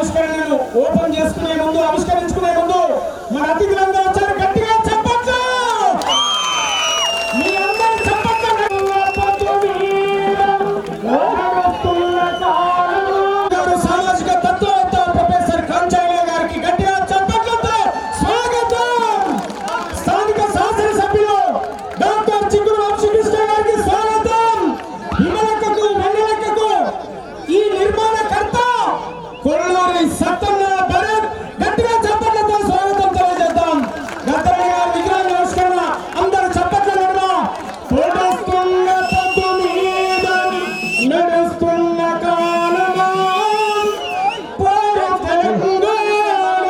ఆవిష్కరణను ఓపెన్ చేసుకునే ముందు ఆవిష్కరించుకునే ముందు మన అతిథులందరూ వచ్చారు. గట్టిగా చెప్పట్లు. మీ అందరి చెప్పట్లు. సామాజిక తత్వవేత్త ప్రొఫెసర్ కాంచయ్య గారికి గట్టిగా చెప్పట్లతో స్వాగతం. స్థానిక శాసనసభ్యులు డాక్టర్ చిగురు వంశీకృష్ణ గారికి స్వాగతం. హిమలక్కకు వెన్నెలక్కకు ఈ నిర్మాణకర్త కొల్లూరి సత్తన్న భరత్ గట్టిగా చెప్పట్లతో స్వాగతం తెలియజేద్దాం. గద్దరయ్య గారి విగ్రహ ఆవిష్కరణ అందరూ చెప్పట్ల నడుమ పొడుస్తున్న పొద్దు మీద నడుస్తున్న కాలమా పోరు తెలంగాణ